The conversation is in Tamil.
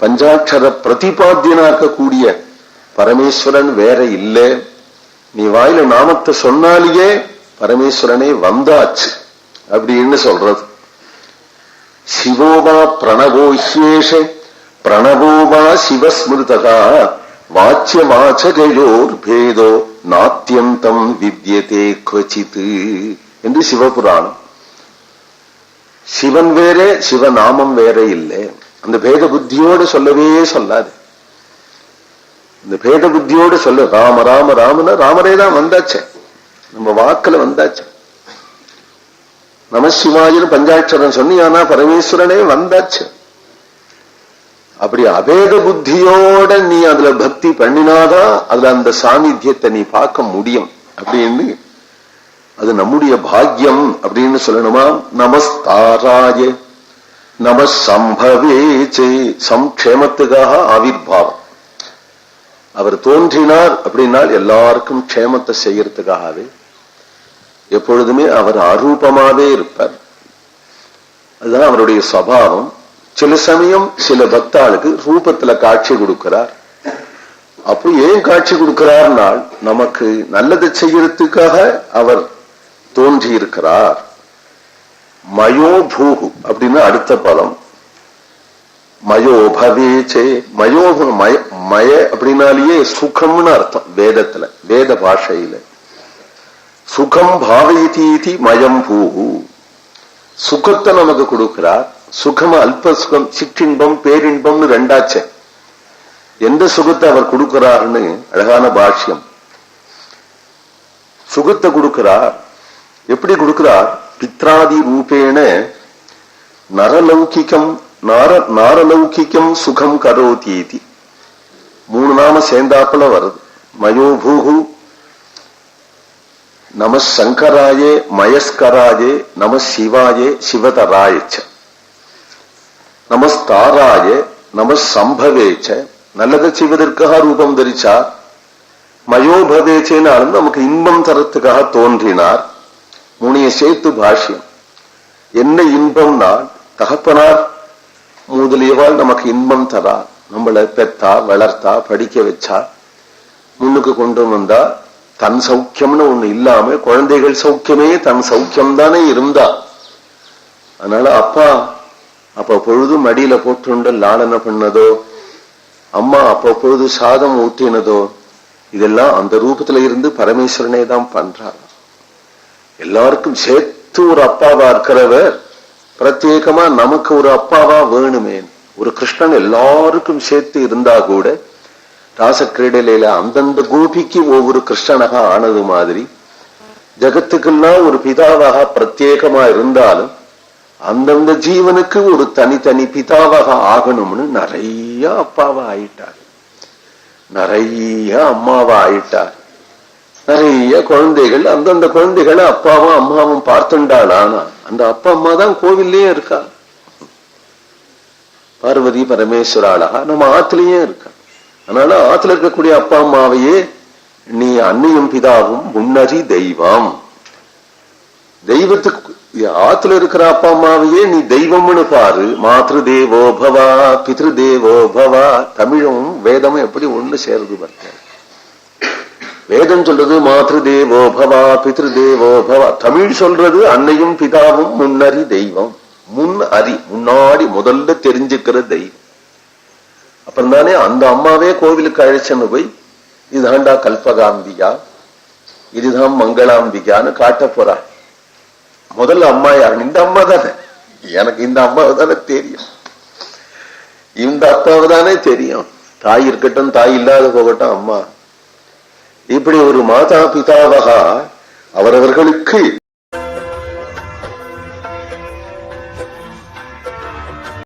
பஞ்சாட்சர பிரதிபாத்தியனாக்கக்கூடிய பரமேஸ்வரன் வேற இல்லை. நீ வாயில நாமத்தை சொன்னாலேயே பரமேஸ்வரனே வந்தாச்சு அப்படின்னு சொல்றது. சிவோவா பிரணவோஹ்யேஷ பிரணவோவா சிவஸ்மிருதா வாச்சியமாச்சகையோர் பேதோ நாத்தியந்தம் வித்யதே குவசித் என்று சிவபுராணம். சிவன் வேறே சிவநாமம் வேற இல்லை. அந்த பேத புத்தியோடு சொல்லவே சொல்லாது. இந்த பேத புத்தியோடு சொல்ல ராம ராம ராமன ராமரே தான் வந்தாச்சே, நம்ம வாக்குல வந்தாச்சு. நமசிவாயின்னு பஞ்சாட்சரம் சொன்னியானா பரமேஸ்வரனே வந்தாச்சு. அப்படி அபேத புத்தியோட நீ அதுல பக்தி பண்ணினாதான் அதுல அந்த சாநித்தியத்தை நீ பார்க்க முடியும் அப்படின்னு. அது நம்முடைய பாக்கியம் அப்படின்னு சொல்லணுமா. நமஸ்தாராய நம சம்பவேச்சே, சம்க்ஷேமத்துக்காக ஆவிர்பாவம். அவர் தோன்றினார் அப்படின்னால் எல்லாருக்கும் க்ஷேமத்தை செய்யறதுக்காகவே. எப்பொழுதுமே அவர் அரூபமாவே இருப்பார். அதுதான் அவருடைய சுபாவம். சில சமயம் சில பக்தாளுக்கு ரூபத்துல காட்சி கொடுக்கிறார். அப்போ ஏன் காட்சி கொடுக்கிறார்னால் நமக்கு நல்லது செய்யறதுக்காக அவர் தோன்றி இருக்கிறார். மயோபூகு அப்படின்னு அடுத்த பதம். மயோபவேச்சே, மய அப்படின்னாலேயே சுகம்னு அர்த்தம். வேதத்துல வேத பாஷையில சுகம் பாவயதி மயம் பூகு, சுகத்தை நமக்கு கொடுக்கிறார். சுகம் அல்ப சுகம், சிற்றின்பம் பேரின்பம்னு ரெண்டாச்சே. எந்த சுகத்தை அவர் கொடுக்கிறார்னு அழகான பாஷ்யம். சுகத்தை கொடுக்கிறார். எப்படி கொடுக்கிறார்? பித்ராதி ரூபேண நரலௌகிகம் நாரலௌகிகம் சுகம் கரோதீதி. 3 நாம சேர்ந்தாப்புல வருது. மயோபூகு, நம சங்கராயே மயஸ்கராயே நம சிவாயே சிவதராயச்ச, நமஸ்தாராய நம சம்பவேச்ச, நல்லதை செய்வதற்காக ரூபம் தரிச்சார். மயோபவேச்சேனாலும் நமக்கு இன்பம் தரத்துக்காக தோன்றினார். 3 சேர்த்து பாஷ்யம். என்ன இன்பம்னா தகப்பனார் முதலியவாள் நமக்கு இன்பம் தரா. நம்மளை பெத்தா வளர்த்தா படிக்க வச்சா முன்னுக்கு கொண்டு வந்தா. தன் சௌக்கியம்னு ஒண்ணு இல்லாம குழந்தைகள் சௌக்கியமே தன் சௌக்கியம் தானே இருந்தா. அதனால அப்பா பொழுது மடியில போட்டுண்டு லாலனை பண்ணதோ, அம்மா பொழுது சாதம் ஊட்டினதோ, இதெல்லாம் அந்த ரூபத்துல இருந்து பரமேஸ்வரனே தான் பண்றாங்க. எல்லாருக்கும் சேர்த்து ஒரு அப்பாவா இருக்கிறவர் பிரத்யேகமா நமக்கு ஒரு அப்பாவா வேணுமே. ஒரு கிருஷ்ணன் எல்லாருக்கும் சேர்த்து இருந்தா கூட ராசக்கிரீடையில அந்தந்த கோபிக்கு ஒவ்வொரு கிருஷ்ணனாக ஆனது மாதிரி ஜகத்துக்கெல்லாம் ஒரு பிதாவாக பிரத்யேகமா இருந்தாலும் அந்தந்த ஜீவனுக்கு ஒரு தனித்தனி பிதாவாக ஆகணும்னு நிறைய அப்பாவா ஆயிட்டார், நிறைய அம்மாவா ஆயிட்டார். நிறைய குழந்தைகள் அந்தந்த குழந்தைகளை அப்பாவும் அம்மாவும் பார்த்துண்டாளானா அந்த அப்பா அம்மா தான் கோவில்லையே இருக்கா. பார்வதி பரமேஸ்வராளா நம்ம ஆத்துலயே இருக்கா. அதனால ஆத்துல இருக்கக்கூடிய அப்பா அம்மாவையே நீ அன்னையும் பிதாவும் முன்னறி தெய்வம். தெய்வத்துக்கு ஆத்துல இருக்கிற அப்பா அம்மாவையே நீ தெய்வம்னு பாரு. மாத்ரு தேவோ பவா பித்ரு தேவோ பவா. தமிழும் வேதமும் எப்படி ஒண்ணு சேருது பார்த்த. வேதம் சொல்றது மாத்ரு தேவோ பவா பித்ரு தேவோ பவா. தமிழ் சொல்றது அன்னையும் பிதாவும் முன்னறி தெய்வம். முன் அறி, முன்னாடி முதல்ல தெரிஞ்சுக்கிற தெய்வம். அப்புறம் தானே அந்த அம்மாவே கோவிலுக்கு அழைச்சன்னு போய் இதுதான்டா கல்பகாம்பிகா, இதுதான் மங்களாம்பிகான்னு காட்ட போறா. முதல்ல அம்மா யாரு? இந்த அம்மா தானே. எனக்கு இந்த அம்மாவை தானே தெரியும், இந்த அப்பாவை தானே தெரியும். தாய் இருக்கட்டும் தாய் இல்லாத போகட்டும் அம்மா. இப்படி ஒரு மாதா பிதாவகா அவரவர்களுக்கு